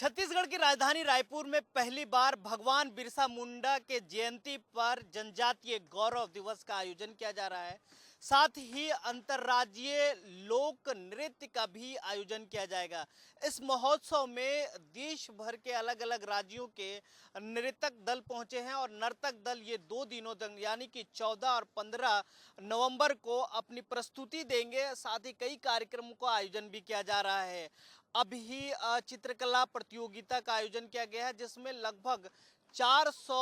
छत्तीसगढ़ की राजधानी रायपुर में पहली बार भगवान बिरसा मुंडा के जयंती पर जनजातीय गौरव दिवस का आयोजन किया जा रहा है। साथ ही अंतर्राज्यीय लोक नृत्य का भी आयोजन किया जाएगा। इस महोत्सव में देश भर के अलग अलग राज्यों के नृतक दल पहुंचे हैं और नर्तक दल ये 2 दिनों तक यानी कि 14 और 15 नवंबर को अपनी प्रस्तुति देंगे। साथ ही कई कार्यक्रमों का आयोजन भी किया जा रहा है। अभी चित्रकला प्रतियोगिता का आयोजन किया गया है जिसमें लगभग 400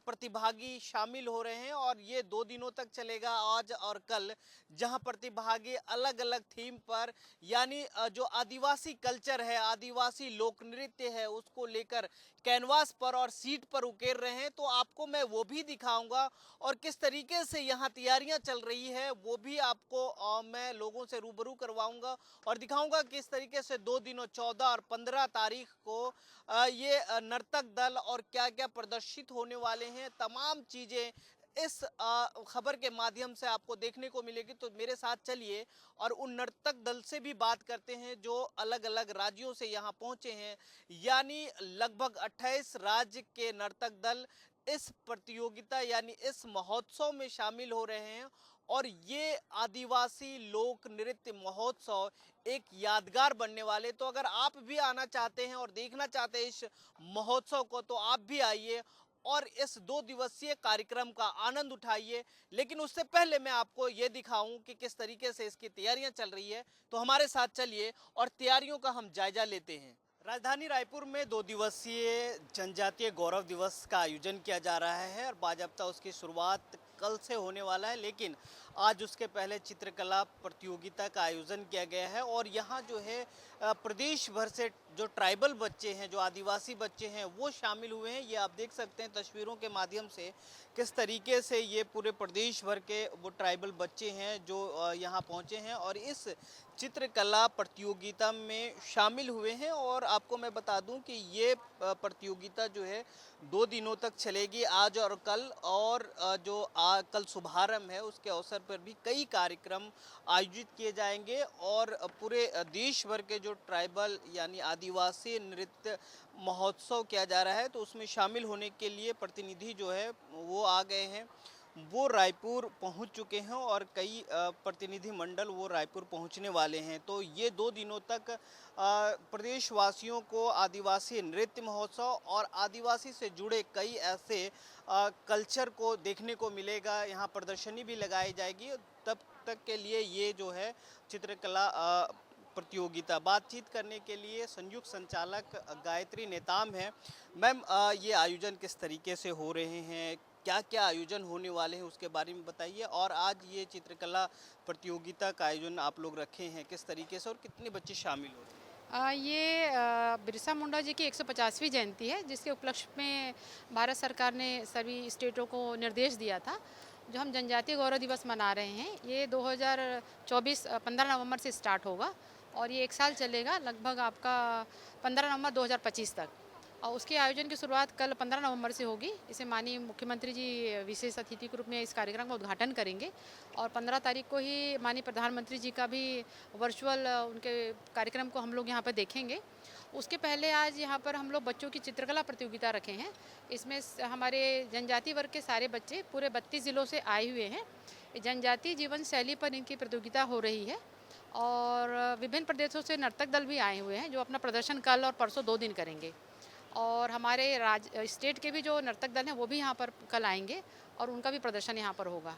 प्रतिभागी शामिल हो रहे हैं और ये 2 दिनों तक चलेगा, आज और कल, जहां प्रतिभागी अलग अलग थीम पर यानी जो आदिवासी कल्चर है, आदिवासी लोक नृत्य है, उसको लेकर कैनवास पर और सीट पर उकेर रहे हैं। तो आपको मैं वो भी दिखाऊंगा और किस तरीके से यहाँ तैयारियां चल रही है वो भी आपको मैं लोगों से रूबरू करवाऊंगा और दिखाऊंगा किस तरीके से 2 दिनों 14 और 15 तारीख को ये नर्तक दल और क्या क्या प्रदर्शित होने वाले हैं, तमाम चीज़ें इस खबर के माध्यम से आपको देखने को मिलेगी। तो मेरे साथ चलिए और उन नर्तक दल से भी बात करते हैं जो अलग अलग राज्यों से यहाँ पहुँचे हैं। यानी लगभग 28 राज्य के नर्तक दल इस प्रतियोगिता यानी इस महोत्सव में शामिल हो रहे हैं और ये आदिवासी लोक नृत्य महोत्सव एक यादगार बनने वाले। तो अगर आप भी आना चाहते हैं और देखना चाहते हैं इस महोत्सव को तो आप भी आइए और इस 2 दिवसीय कार्यक्रम का आनंद उठाइए। लेकिन उससे पहले मैं आपको ये दिखाऊं कि किस तरीके से इसकी तैयारियां चल रही है। तो हमारे साथ चलिए और तैयारियों का हम जायजा लेते हैं। राजधानी रायपुर में 2 दिवसीय जनजातीय गौरव दिवस का आयोजन किया जा रहा है और बाजाबता उसकी शुरुआत कल से होने वाला है, लेकिन आज उसके पहले चित्रकला प्रतियोगिता का आयोजन किया गया है और यहाँ जो है प्रदेश भर से जो ट्राइबल बच्चे हैं, जो आदिवासी बच्चे हैं, वो शामिल हुए हैं। ये आप देख सकते हैं तस्वीरों के माध्यम से किस तरीके से ये पूरे प्रदेश भर के वो ट्राइबल बच्चे हैं जो यहाँ पहुँचे हैं और इस चित्रकला प्रतियोगिता में शामिल हुए हैं। और आपको मैं बता दूं कि ये प्रतियोगिता जो है 2 दिनों तक चलेगी, आज और कल। और जो कल शुभारंभ है उसके अवसर पर भी कई कार्यक्रम आयोजित किए जाएंगे और पूरे देश भर के जो ट्राइबल यानी आदिवासी नृत्य महोत्सव किया जा रहा है तो उसमें शामिल होने के लिए प्रतिनिधि जो है वो आ गए हैं, वो रायपुर पहुंच चुके हैं और कई प्रतिनिधि मंडल वो रायपुर पहुंचने वाले हैं। तो ये 2 दिनों तक प्रदेशवासियों को आदिवासी नृत्य महोत्सव और आदिवासी से जुड़े कई ऐसे कल्चर को देखने को मिलेगा। यहाँ प्रदर्शनी भी लगाई जाएगी। तब तक के लिए ये जो है चित्रकला प्रतियोगिता, बातचीत करने के लिए संयुक्त संचालक गायत्री नेताम है। मैम, ये आयोजन किस तरीके से हो रहे हैं, क्या क्या आयोजन होने वाले हैं उसके बारे में बताइए। और आज ये चित्रकला प्रतियोगिता का आयोजन आप लोग रखे हैं किस तरीके से और कितने बच्चे शामिल हो रहे हैं? बिरसा मुंडा जी की 150वीं जयंती है जिसके उपलक्ष्य में भारत सरकार ने सभी स्टेटों को निर्देश दिया था। जो हम जनजातीय गौरव दिवस मना रहे हैं ये 2024 15 नवंबर से स्टार्ट होगा और ये 1 साल चलेगा, लगभग आपका 15 नवंबर 2025 तक। और उसके आयोजन की शुरुआत कल 15 नवंबर से होगी। इसे माननीय मुख्यमंत्री जी विशेष अतिथि के रूप में इस कार्यक्रम का उद्घाटन करेंगे और 15 तारीख को ही माननीय प्रधानमंत्री जी का भी वर्चुअल उनके कार्यक्रम को हम लोग यहाँ पर देखेंगे। उसके पहले आज यहाँ पर हम लोग बच्चों की चित्रकला प्रतियोगिता रखे हैं। इसमें हमारे जनजाति वर्ग के सारे बच्चे पूरे 32 ज़िलों से आए हुए हैं। जनजातीय जीवन शैली पर इनकी प्रतियोगिता हो रही है और विभिन्न प्रदेशों से नर्तक दल भी आए हुए हैं जो अपना प्रदर्शन कल और परसों 2 दिन करेंगे। और हमारे स्टेट के भी जो नर्तक दल हैं वो भी यहाँ पर कल आएंगे और उनका भी प्रदर्शन यहाँ पर होगा।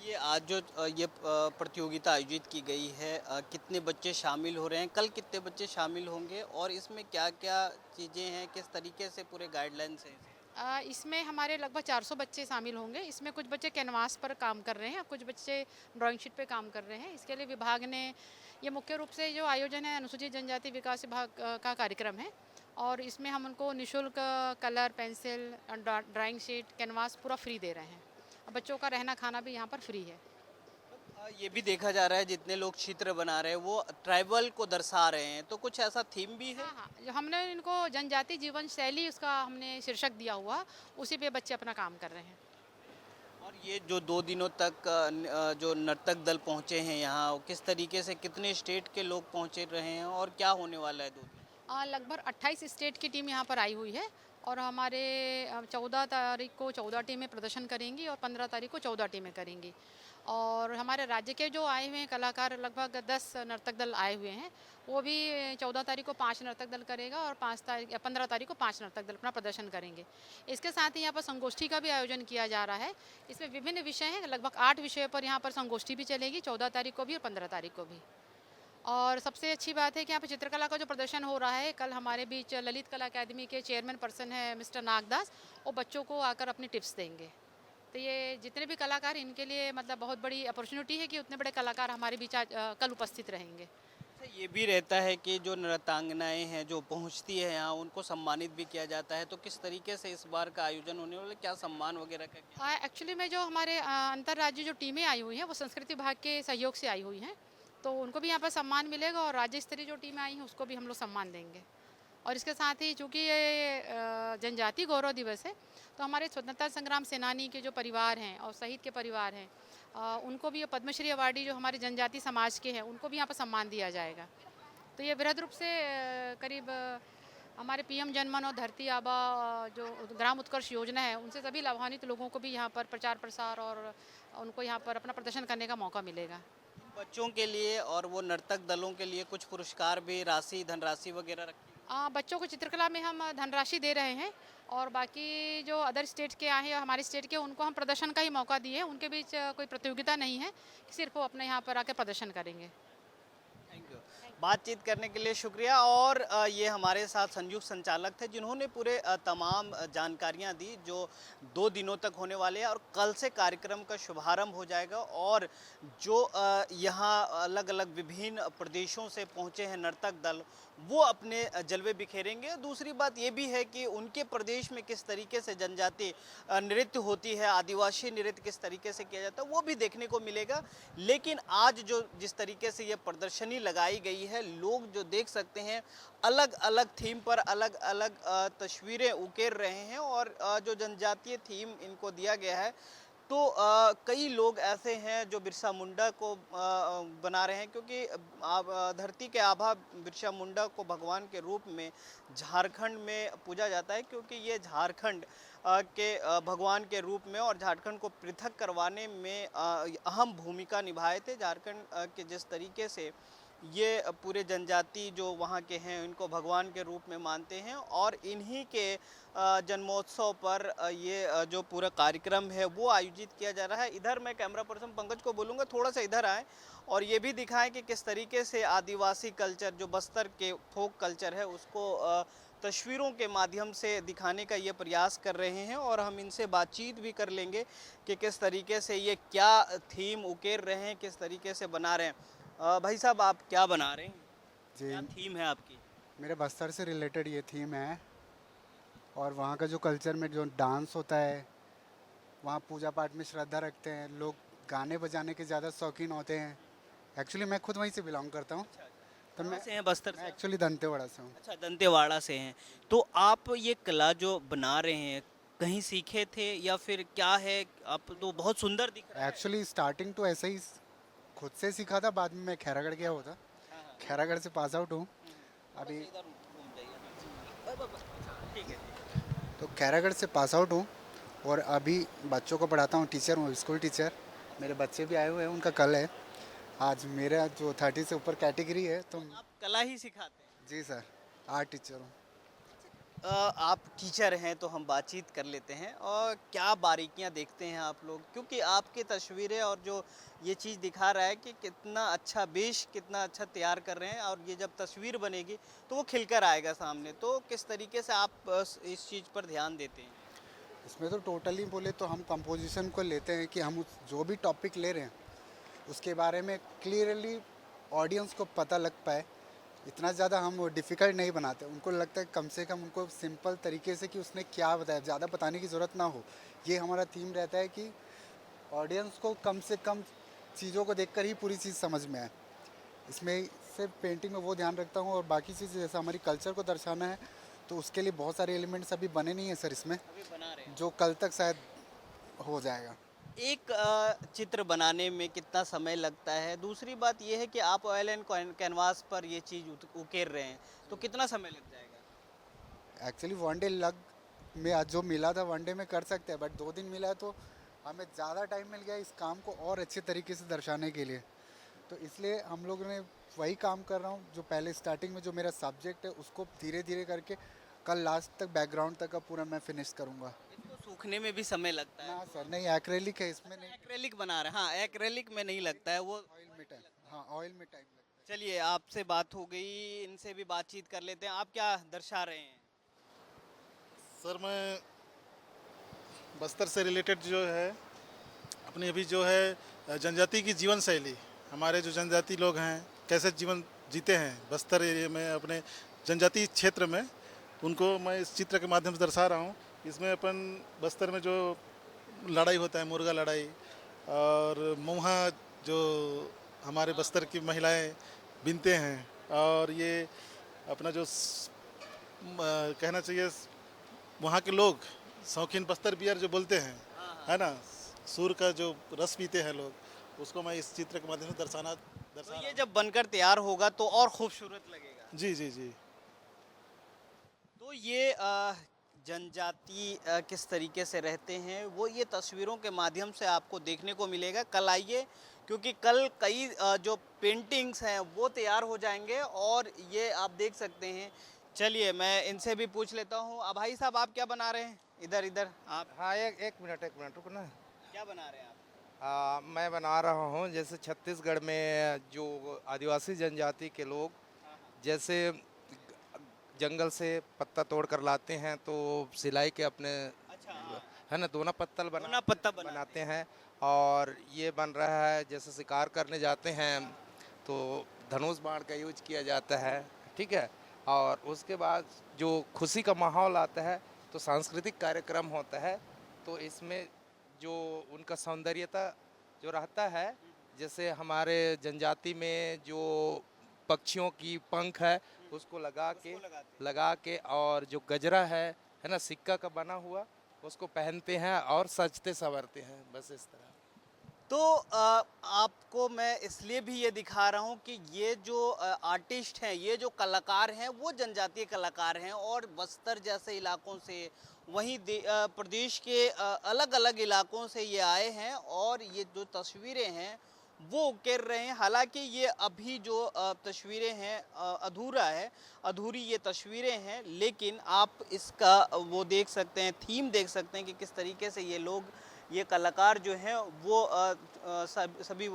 ये आज जो ये प्रतियोगिता आयोजित की गई है, कितने बच्चे शामिल हो रहे हैं, कल कितने बच्चे शामिल होंगे और इसमें क्या क्या चीज़ें हैं, किस तरीके से पूरे गाइडलाइंस हैं? इसमें हमारे लगभग 400 बच्चे शामिल होंगे। इसमें कुछ बच्चे कैनवास पर काम कर रहे हैं, कुछ बच्चे ड्राइंग शीट पे काम कर रहे हैं। इसके लिए विभाग ने ये मुख्य रूप से जो आयोजन है अनुसूचित जनजाति विकास विभाग का कार्यक्रम है और इसमें हम उनको निःशुल्क colour, pencil, drawing sheet, canvas पूरा फ्री दे रहे हैं। बच्चों का रहना खाना भी यहाँ पर फ्री है। ये भी देखा जा रहा है जितने लोग चित्र बना रहे हैं वो ट्राइबल को दर्शा रहे हैं, तो कुछ ऐसा थीम भी है? हाँ हाँ, जो हमने इनको जनजाति जीवन शैली उसका हमने शीर्षक दिया हुआ, उसी पे बच्चे अपना काम कर रहे हैं। और ये जो 2 दिनों तक जो नर्तक दल पहुंचे हैं यहाँ, किस तरीके से कितने स्टेट के लोग पहुंचे रहे हैं और क्या होने वाला है 2 दिन? लगभग 28 स्टेट की टीम यहाँ पर आई हुई है और हमारे 14 तारीख को 14 टीमें प्रदर्शन करेंगी और 15 तारीख को 14 टीमें करेंगी। और हमारे राज्य के जो आए हुए हैं कलाकार, लगभग 10 नर्तक दल आए हुए हैं। वो भी 14 तारीख को 5 नर्तक दल करेगा और 15 तारीख को 5 नर्तक दल अपना प्रदर्शन करेंगे। इसके साथ ही यहाँ पर संगोष्ठी का भी आयोजन किया जा रहा है। इसमें विभिन्न विषय हैं, लगभग 8 विषयों पर यहाँ पर संगोष्ठी भी चलेगी, 14 तारीख को भी और 15 तारीख को भी। और सबसे अच्छी बात है कि यहाँ पे चित्रकला का जो प्रदर्शन हो रहा है, कल हमारे बीच ललित कला अकादमी के चेयरमैन पर्सन है मिस्टर नागदास, वो बच्चों को आकर अपनी टिप्स देंगे। तो ये जितने भी कलाकार, इनके लिए मतलब बहुत बड़ी अपॉर्चुनिटी है कि उतने बड़े कलाकार हमारे बीच कल उपस्थित रहेंगे। अच्छा, ये भी रहता है कि जो नृत्यांगनाएं हैं जो पहुंचती है यहाँ, उनको सम्मानित भी किया जाता है, तो किस तरीके से इस बार का आयोजन होने वाला, क्या सम्मान वगैरह का क्या? एक्चुअली में जो हमारे अंतर्राज्यीय जो टीमें आई हुई हैं वो संस्कृति विभाग के सहयोग से आई हुई हैं, तो उनको भी यहाँ पर सम्मान मिलेगा और राज्य स्तरीय जो टीमें आई हैं उसको भी हम लोग सम्मान देंगे। और इसके साथ ही चूँकि ये जनजातीय गौरव दिवस है, तो हमारे स्वतंत्रता संग्राम सेनानी के जो परिवार हैं और शहीद के परिवार हैं, उनको भी पद्मश्री अवार्डी जो हमारे जनजातीय समाज के हैं, उनको भी यहाँ पर सम्मान दिया जाएगा। तो ये वृहद रूप से करीब हमारे पीएम जनमन और धरती आबा जो ग्राम उत्कर्ष योजना है, उनसे सभी लाभान्वित लोगों को भी यहाँ पर प्रचार प्रसार और उनको यहाँ पर अपना प्रदर्शन करने का मौका मिलेगा। बच्चों के लिए और वो नर्तक दलों के लिए कुछ पुरस्कार भी, राशि, धनराशि वगैरह रखी है? बच्चों को चित्रकला में हम धनराशि दे रहे हैं और बाकी जो अदर स्टेट के आए हैं और हमारे स्टेट के, उनको हम प्रदर्शन का ही मौका दिए हैं। उनके बीच कोई प्रतियोगिता नहीं है, सिर्फ वो अपने यहाँ पर आकर प्रदर्शन करेंगे। Thank you. बातचीत करने के लिए शुक्रिया। और ये हमारे साथ संयुक्त संचालक थे जिन्होंने पूरे तमाम जानकारियां दी जो 2 दिनों तक होने वाले हैं, और कल से कार्यक्रम का शुभारंभ हो जाएगा। और जो यहाँ अलग अलग विभिन्न प्रदेशों से पहुँचे हैं नर्तक दल, वो अपने जलवे बिखेरेंगे। दूसरी बात ये भी है कि उनके प्रदेश में किस तरीके से जनजातीय नृत्य होती है, आदिवासी नृत्य किस तरीके से किया जाता है, वो भी देखने को मिलेगा। लेकिन आज जो जिस तरीके से ये प्रदर्शनी लगाई गई है, लोग जो देख सकते हैं अलग अलग थीम पर अलग अलग तस्वीरें उकेर रहे हैं। और जो जनजातीय थीम इनको दिया गया है, तो कई लोग ऐसे हैं जो बिरसा मुंडा को बना रहे हैं, क्योंकि धरती के आभा बिरसा मुंडा को भगवान के रूप में झारखंड में पूजा जाता है, क्योंकि ये झारखंड के भगवान के रूप में और झारखंड को पृथक करवाने में अहम भूमिका निभाए थे। झारखंड के जिस तरीके से ये पूरे जनजाति जो वहाँ के हैं, इनको भगवान के रूप में मानते हैं, और इन्हीं के जन्मोत्सव पर ये जो पूरा कार्यक्रम है वो आयोजित किया जा रहा है। इधर मैं कैमरा पर्सन पंकज को बोलूँगा थोड़ा सा इधर आए और ये भी दिखाएं कि किस तरीके से आदिवासी कल्चर, जो बस्तर के फोक कल्चर है, उसको तस्वीरों के माध्यम से दिखाने का ये प्रयास कर रहे हैं। और हम इनसे बातचीत भी कर लेंगे कि किस तरीके से ये क्या थीम उकेर रहे हैं, किस तरीके से बना रहे हैं। भाई साहब, आप क्या बना रहे हैं? जी, क्या थीम है आपकी? मेरे बस्तर से रिलेटेड ये थीम है। और वहाँ का जो कल्चर में जो डांस होता है, वहाँ पूजा पाठ में श्रद्धा रखते हैं लोग, गाने बजाने के ज़्यादा शौकीन होते हैं। एक्चुअली मैं खुद वहीं से बिलोंग करता हूँ, तो कहाँ से हैं? बस्तर से? एक्चुअली दंतेवाड़ा से हूँ। अच्छा, दंतेवाड़ा से हैं। तो आप ये कला जो बना रहे हैं, कहीं सीखे थे या फिर क्या है? आप तो बहुत सुंदर दिख रहा है। एक्चुअली स्टार्टिंग तो ऐसे ही खुद से सीखा था, बाद में मैं खैरागढ़ गया हुआ था। खैरागढ़ से पास आउट हूँ अभी, इधर घूम जाइए। ठीक है। तो खैरागढ़ से पास आउट हूँ और अभी बच्चों को पढ़ाता हूँ, टीचर हूँ, स्कूल टीचर। मेरे बच्चे भी आए हुए हैं, उनका कल है। आज मेरा जो 30 से ऊपर कैटेगरी है, तो आप कला ही सिखाते हैं? जी सर, आर्ट टीचर हूँ। आप टीचर हैं तो हम बातचीत कर लेते हैं। और क्या बारीकियां देखते हैं आप लोग, क्योंकि आपकी तस्वीरें और जो ये चीज़ दिखा रहा है कि कितना अच्छा बेश, कितना अच्छा तैयार कर रहे हैं, और ये जब तस्वीर बनेगी तो वो खिलकर आएगा सामने। तो किस तरीके से आप इस चीज़ पर ध्यान देते हैं? इसमें तो टोटली बोले तो हम कंपोजिशन को लेते हैं कि हम जो भी टॉपिक ले रहे हैं उसके बारे में क्लियरली ऑडियंस को पता लग पाए। इतना ज़्यादा हम डिफ़िकल्ट नहीं बनाते, उनको लगता है कम से कम उनको सिंपल तरीके से कि उसने क्या बताया, ज़्यादा बताने की ज़रूरत ना हो। ये हमारा थीम रहता है कि ऑडियंस को कम से कम चीज़ों को देखकर ही पूरी चीज़ समझ में आए। इसमें सिर्फ पेंटिंग में वो ध्यान रखता हूँ। और बाकी चीज़ जैसा हमारी कल्चर को दर्शाना है, तो उसके लिए बहुत सारे एलिमेंट्स अभी बने नहीं हैं सर इसमें, अभी बना रहे हैं। जो कल तक शायद हो जाएगा। एक चित्र बनाने में कितना समय लगता है? दूसरी बात ये है कि आप ऑयल एंड कैनवास पर ये चीज़ उकेर रहे हैं, तो कितना समय लग जाएगा? एक्चुअली वन डे लग में आज जो मिला था वन डे में कर सकते हैं, बट 2 दिन मिला है तो हमें ज़्यादा टाइम मिल गया इस काम को और अच्छे तरीके से दर्शाने के लिए। तो इसलिए हम लोगों ने वही काम कर रहा हूँ जो पहले स्टार्टिंग में जो मेरा सब्जेक्ट है उसको धीरे धीरे करके कल लास्ट तक बैकग्राउंड तक का पूरा मैं फिनिश करूँगा। इसको सूखने में भी समय लगता है। ना सर, नहीं एक्रेलिक है इसमें, नहीं एक्रेलिक बना रहे हैं, हाँ एक्रेलिक में नहीं लगता है वो। ऑयल में टाइम, हाँ ऑयल में टाइम लगता चलिए आपसे बात हो गई, इनसे भी बातचीत कर लेते हैं। आप क्या दर्शा रहे हैं? सर मैं बस्तर से रिलेटेड जो है अपनी अभी जो है जनजाति की जीवन शैली, हमारे जो जनजाति लोग हैं कैसे जीवन जीते हैं बस्तर एरिया में अपने जनजाति क्षेत्र में, उनको मैं इस चित्र के माध्यम से दर्शा रहा हूँ। इसमें अपन बस्तर में जो लड़ाई होता है, मुर्गा लड़ाई और मुहा जो हमारे बस्तर की महिलाएं बिनते हैं, और ये अपना जो कहना चाहिए वहाँ के लोग शौकीन बस्तर बियर जो बोलते हैं, है ना, सूर का जो रस पीते हैं लोग, उसको मैं इस चित्र के माध्यम से दर्शा तो ये जब बनकर तैयार होगा तो और खूबसूरत लगेगा। जी जी जी। तो ये जनजाति किस तरीके से रहते हैं वो ये तस्वीरों के माध्यम से आपको देखने को मिलेगा। कल आइए, क्योंकि कल कई जो पेंटिंग्स हैं वो तैयार हो जाएंगे और ये आप देख सकते हैं। चलिए मैं इनसे भी पूछ लेता हूँ। अब भाई साहब आप क्या बना रहे हैं? इधर इधर आप हाँ, एक मिनट रुकना। क्या बना रहे हैं आप? मैं बना रहा हूँ जैसे छत्तीसगढ़ में जो आदिवासी जनजाति के लोग जैसे जंगल से पत्ता तोड़ कर लाते हैं तो सिलाई के अपने अच्छा हाँ। है ना दोना पत्तल दोना पत्ता बनाते हैं। और ये बन रहा है जैसे शिकार करने जाते हैं तो धनुष बाण का यूज किया जाता है, ठीक है। और उसके बाद जो खुशी का माहौल आता है तो सांस्कृतिक कार्यक्रम होता है, तो इसमें जो उनका सौंदर्यता जो रहता है, जैसे हमारे जनजाति में जो पक्षियों की पंख है उसको लगा के और जो गजरा है ना सिक्का का बना हुआ, उसको पहनते हैं और सजते संवरते हैं, बस इस तरह। तो आपको मैं इसलिए भी ये दिखा रहा हूँ कि ये जो आर्टिस्ट हैं, ये जो कलाकार हैं वो जनजातीय कलाकार हैं और बस्तर जैसे इलाकों से, वहीं प्रदेश के अलग अलग इलाकों से ये आए हैं और ये जो तस्वीरें हैं वो उकेर रहे हैं। हालांकि ये अभी जो तस्वीरें हैं अधूरी ये तस्वीरें हैं, लेकिन आप इसका वो देख सकते हैं, थीम देख सकते हैं कि किस तरीके से ये लोग, ये कलाकार जो हैं वो सभी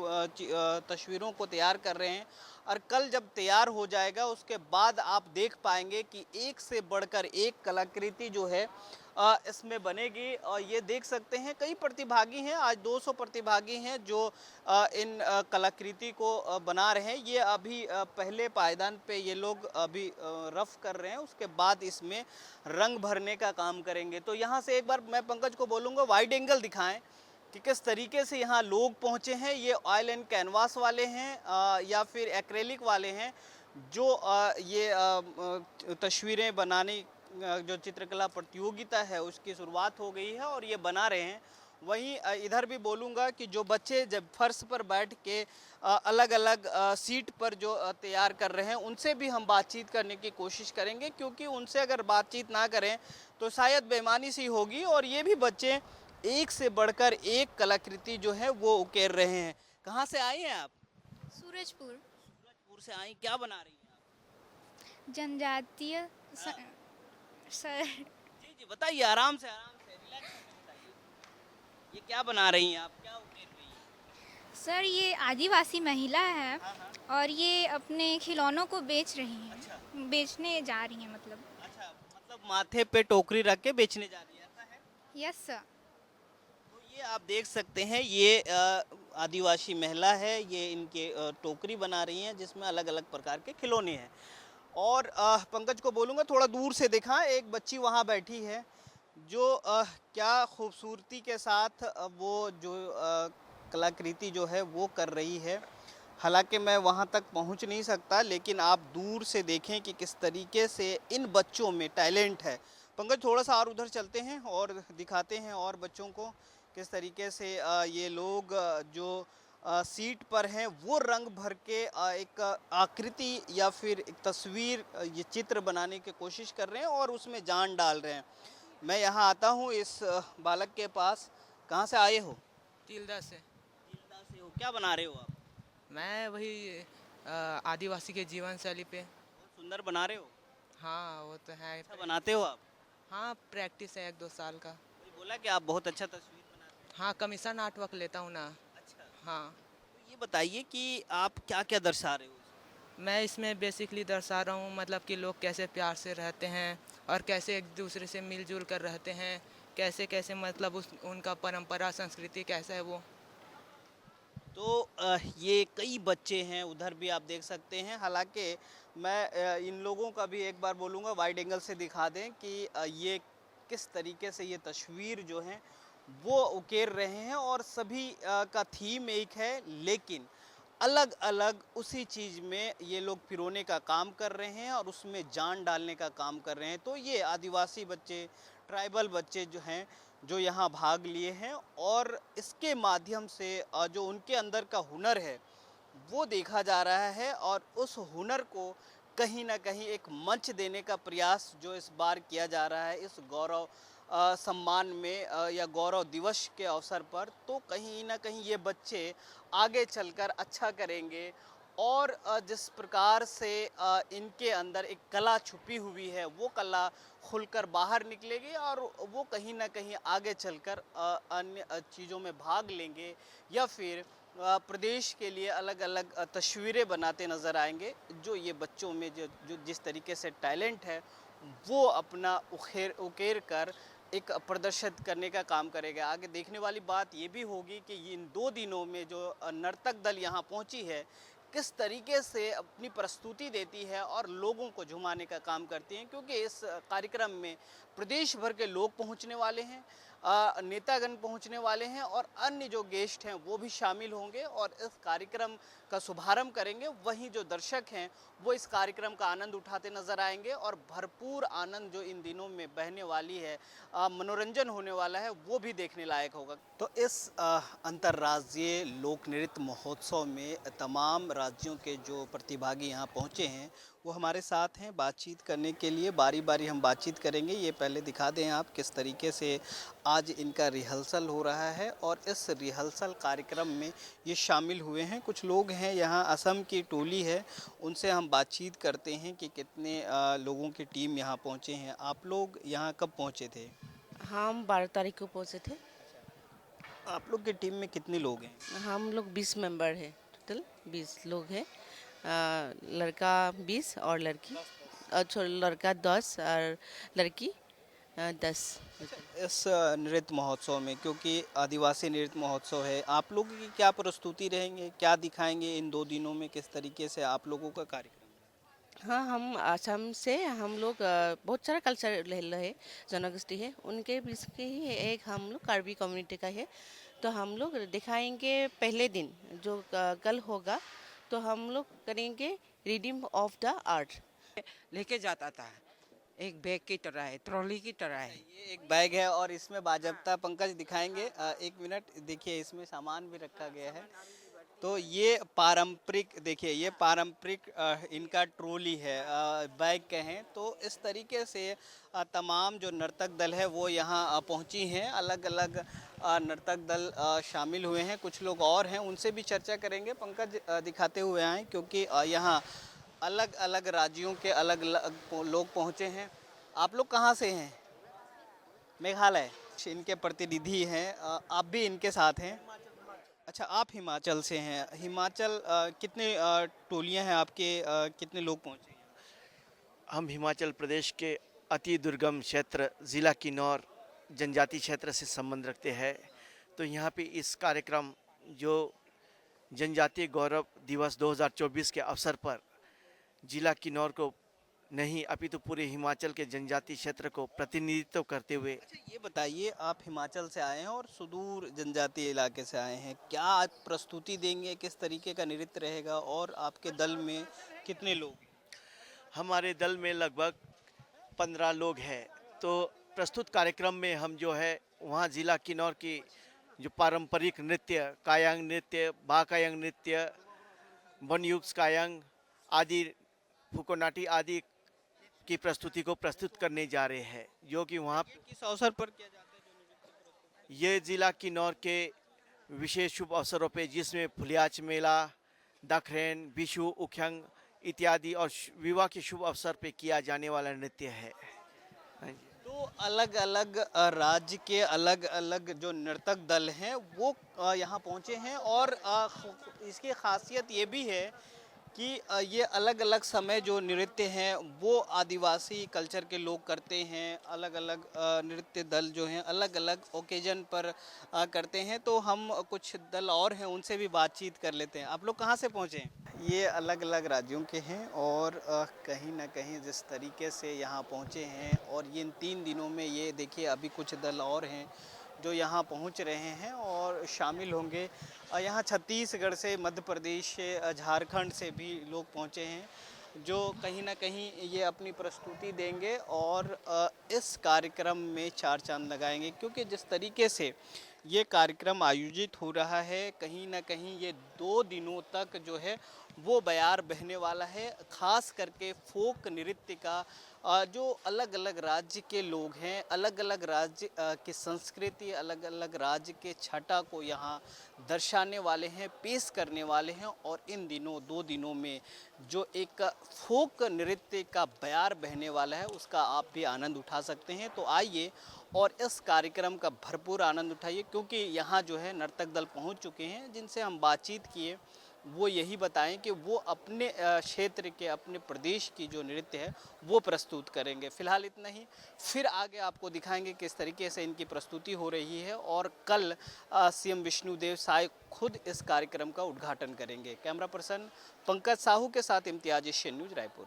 तस्वीरों को तैयार कर रहे हैं। और कल जब तैयार हो जाएगा उसके बाद आप देख पाएंगे कि एक से बढ़कर एक कलाकृति जो है इसमें बनेगी। और ये देख सकते हैं कई प्रतिभागी हैं, आज 200 प्रतिभागी हैं जो इन कलाकृति को बना रहे हैं। ये अभी पहले पायदान पे ये लोग अभी रफ कर रहे हैं, उसके बाद इसमें रंग भरने का काम करेंगे। तो यहाँ से एक बार मैं पंकज को बोलूँगा वाइड एंगल दिखाएं कि किस तरीके से यहाँ लोग पहुँचे हैं। ये ऑयल एंड कैनवास वाले हैं या फिर एक्रेलिक वाले हैं जो ये तस्वीरें बनाने जो चित्रकला प्रतियोगिता है उसकी शुरुआत हो गई है और ये बना रहे हैं। वहीं इधर भी बोलूँगा कि जो बच्चे जब फर्श पर बैठ के अलग अलग सीट पर जो तैयार कर रहे हैं उनसे भी हम बातचीत करने की कोशिश करेंगे, क्योंकि उनसे अगर बातचीत ना करें तो शायद बेईमानी सी होगी। और ये भी बच्चे एक से बढ़कर एक कलाकृति जो है वो उकेर रहे हैं। कहाँ से आए हैं आप? सूरजपुर। सूरजपुर से आई, क्या बना रही हैं आप? जनजातीय सर। जी जी बताइए, आराम से रिलैक्स होके बताइए। ये क्या बना रही हैं आप, क्या उकेर रही हैं? सर ये आदिवासी महिला है हाँ। और ये अपने खिलौनों को बेच रही हैं। अच्छा। बेचने जा रही हैं मतलब। अच्छा, मतलब माथे पे टोकरी रख के बेचने जा रही है, ऐसा है? Yes sir. तो ये आप देख सकते हैं, ये आदिवासी महिला है, ये इनके टोकरी बना रही हैं जिसमें अलग अलग प्रकार के खिलौने हैं। और पंकज को बोलूँगा थोड़ा दूर से दिखा, एक बच्ची वहाँ बैठी है जो क्या खूबसूरती के साथ वो जो कलाकृति जो है वो कर रही है। हालांकि मैं वहाँ तक पहुँच नहीं सकता, लेकिन आप दूर से देखें कि किस तरीके से इन बच्चों में टैलेंट है। पंकज थोड़ा सा और उधर चलते हैं और दिखाते हैं और बच्चों को किस तरीके से ये लोग जो सीट पर हैं वो रंग भर के एक आकृति या फिर एक तस्वीर ये चित्र बनाने की कोशिश कर रहे हैं और उसमें जान डाल रहे हैं। मैं यहाँ आता हूँ इस बालक के पास। कहाँ से आए हो? तिलदा से। तिलदा से हो। क्या बना रहे हो आप? मैं वही आदिवासी के जीवन शैली पे। बहुत सुंदर बना रहे हो। हाँ वो तो है। अच्छा बनाते हो आप? हाँ प्रैक्टिस है 1-2 साल का। कोई बोला कि आप बहुत अच्छा तस्वीर बनाते हाँ कमीशन आर्ट वर्क लेता हूँ ना। हो। अच्छा, हाँ तो ये बताइए कि आप क्या क्या दर्शा रहे हो? मैं इसमें बेसिकली दर्शा रहा हूँ मतलब कि लोग कैसे प्यार से रहते हैं और कैसे एक दूसरे से मिलजुल कर रहते हैं, कैसे कैसे मतलब उनका परंपरा संस्कृति कैसा है वो। तो ये कई बच्चे हैं, उधर भी आप देख सकते हैं। हालांकि मैं इन लोगों का भी एक बार बोलूँगा वाइड एंगल से दिखा दें कि ये किस तरीके से ये तस्वीर जो है वो उकेर रहे हैं और सभी का थीम एक है, लेकिन अलग अलग उसी चीज़ में ये लोग पिरोने का काम कर रहे हैं और उसमें जान डालने का काम कर रहे हैं। तो ये आदिवासी बच्चे, ट्राइबल बच्चे जो हैं जो यहाँ भाग लिए हैं और इसके माध्यम से जो उनके अंदर का हुनर है वो देखा जा रहा है और उस हुनर को कहीं ना कहीं एक मंच देने का प्रयास जो इस बार किया जा रहा है इस गौरव सम्मान में या गौरव दिवस के अवसर पर। तो कहीं ना कहीं ये बच्चे आगे चलकर अच्छा करेंगे और जिस प्रकार से इनके अंदर एक कला छुपी हुई है वो कला खुलकर बाहर निकलेगी और वो कहीं ना कहीं आगे चलकर अन्य चीज़ों में भाग लेंगे या फिर प्रदेश के लिए अलग अलग तस्वीरें बनाते नज़र आएंगे। जो ये बच्चों में जो जिस तरीके से टैलेंट है वो अपना उकेर कर एक प्रदर्शित करने का काम करेगा। आगे देखने वाली बात ये भी होगी कि इन 2 दिनों में जो नर्तक दल यहाँ पहुँची है किस तरीके से अपनी प्रस्तुति देती है और लोगों को झुमाने का काम करती हैं, क्योंकि इस कार्यक्रम में प्रदेश भर के लोग पहुंचने वाले हैं, नेतागण पहुंचने वाले हैं और अन्य जो गेस्ट हैं वो भी शामिल होंगे और इस कार्यक्रम का शुभारंभ करेंगे। वहीं जो दर्शक हैं वो इस कार्यक्रम का आनंद उठाते नजर आएंगे और भरपूर आनंद जो इन दिनों में बहने वाली है, मनोरंजन होने वाला है, वो भी देखने लायक होगा। तो इस अंतर्राज्यीय लोक नृत्य महोत्सव में तमाम राज्यों के जो प्रतिभागी यहाँ पहुँचे हैं वो हमारे साथ हैं बातचीत करने के लिए। बारी बारी हम बातचीत करेंगे। ये पहले दिखा दें आप किस तरीके से आज इनका रिहर्सल हो रहा है और इस रिहर्सल कार्यक्रम में ये शामिल हुए हैं। कुछ लोग हैं यहाँ, असम की टोली है, उनसे हम बातचीत करते हैं कि कितने लोगों की टीम यहाँ पहुँचे हैं। आप लोग यहाँ कब पहुँचे थे? हम 12 तारीख को पहुँचे थे। आप लोग की टीम में कितने लोग हैं? हम लोग 20 मेंबर है, टोटल 20 लोग हैं। लड़का 20 और लड़की लड़का 10 और लड़की 10। इस नृत्य महोत्सव में, क्योंकि आदिवासी नृत्य महोत्सव है, आप लोगों की क्या प्रस्तुति रहेंगे, क्या दिखाएंगे इन 2 दिनों में? किस तरीके से आप लोगों का कार्यक्रम? हाँ, हम असम से हम लोग बहुत सारा कल्चर है, जनगोष्ठी है, उनके बीच के ही एक हम लोग कार्बी कम्युनिटी का है। तो हम लोग दिखाएंगे पहले दिन जो कल होगा, तो हम लोग करेंगे रीडिंग ऑफ द आर्ट। लेके जाता था, एक बैग की तरह है, ट्रॉली की तरह है। ये एक बैग है और इसमें बाजबता पंकज दिखाएंगे। 1 मिनट देखिए, इसमें सामान भी रखा गया है। तो ये पारंपरिक, देखिए ये पारंपरिक इनका ट्रॉली है, बैग कहें तो। इस तरीके से तमाम जो नर्तक दल है वो यहाँ पहुँची हैं। अलग अलग नर्तक दल शामिल हुए हैं। कुछ लोग और हैं, उनसे भी चर्चा करेंगे। पंकज दिखाते हुए आए, क्योंकि यहाँ अलग अलग राज्यों के अलग अलग लोग पहुँचे हैं। आप लोग कहाँ से हैं? मेघालय। इनके प्रतिनिधि हैं, आप भी इनके साथ हैं? अच्छा, आप हिमाचल से हैं। हिमाचल कितने टोलियां हैं आपके, कितने लोग पहुंचे हैं? हम हिमाचल प्रदेश के अति दुर्गम क्षेत्र ज़िला किन्नौर जनजाति क्षेत्र से संबंध रखते हैं। तो यहाँ पे इस कार्यक्रम जो जनजातीय गौरव दिवस 2024 के अवसर पर ज़िला किन्नौर को नहीं अपितु पूरे हिमाचल के जनजाति क्षेत्र को प्रतिनिधित्व करते हुए। अच्छा, ये बताइए, आप हिमाचल से आए हैं और सुदूर जनजातीय इलाके से आए हैं, क्या आप प्रस्तुति देंगे? किस तरीके का नृत्य रहेगा और आपके दल में कितने लोग? हमारे दल में लगभग 15 लोग हैं। तो प्रस्तुत कार्यक्रम में हम जो है वहाँ ज़िला किन्नौर की जो पारंपरिक नृत्य कायांग नृत्य, बाकायांग नृत्य, बनयुक्स कायांग आदि, फुकोनाटी आदि की प्रस्तुति को प्रस्तुत करने जा रहे हैं, जो कि वहाँ किस अवसर पर किया जाता है जो नृत्य? ये जिला किन्नौर के विशेष शुभ अवसरों पे, जिसमें फुलियाच मेला, दाखरेन, विशु, उख्यांग इत्यादि और विवाह के शुभ अवसर पे किया जाने वाला नृत्य है। हाँ जी। तो अलग अलग राज्य के अलग अलग जो नर्तक दल हैं वो यहाँ पहुँचे हैं, और इसकी खासियत ये भी है कि ये अलग अलग समय जो नृत्य हैं वो आदिवासी कल्चर के लोग करते हैं। अलग अलग नृत्य दल जो हैं अलग अलग ओकेजन पर करते हैं। तो हम कुछ दल और हैं उनसे भी बातचीत कर लेते हैं। आप लोग कहाँ से पहुँचे हैं? ये अलग अलग राज्यों के हैं, और कहीं ना कहीं जिस तरीके से यहाँ पहुँचे हैं, और ये इन 3 दिनों में ये देखिए अभी कुछ दल और हैं जो यहाँ पहुँच रहे हैं और शामिल होंगे। यहाँ छत्तीसगढ़ से, मध्य प्रदेश से, झारखंड से भी लोग पहुँचे हैं जो कहीं ना कहीं ये अपनी प्रस्तुति देंगे और इस कार्यक्रम में 4 चांद लगाएंगे। क्योंकि जिस तरीके से ये कार्यक्रम आयोजित हो रहा है, कहीं ना कहीं ये 2 दिनों तक जो है वो बयार बहने वाला है। ख़ास करके फोक नृत्य का जो अलग अलग राज्य के लोग हैं, अलग अलग राज्य की संस्कृति, अलग अलग राज्य के छटा को यहाँ दर्शाने वाले हैं, पेश करने वाले हैं। और इन दिनों 2 दिनों में जो एक फोक नृत्य का बयार बहने वाला है उसका आप भी आनंद उठा सकते हैं। तो आइए और इस कार्यक्रम का भरपूर आनंद उठाइए, क्योंकि यहाँ जो है नर्तक दल पहुँच चुके हैं जिनसे हम बातचीत किए, वो यही बताएं कि वो अपने क्षेत्र के, अपने प्रदेश की जो नृत्य है वो प्रस्तुत करेंगे। फ़िलहाल इतना ही, फिर आगे आपको दिखाएंगे किस तरीके से इनकी प्रस्तुति हो रही है। और कल सीएम विष्णुदेव साय खुद इस कार्यक्रम का उद्घाटन करेंगे। कैमरा पर्सन पंकज साहू के साथ इम्तियाज एशियन न्यूज़ रायपुर।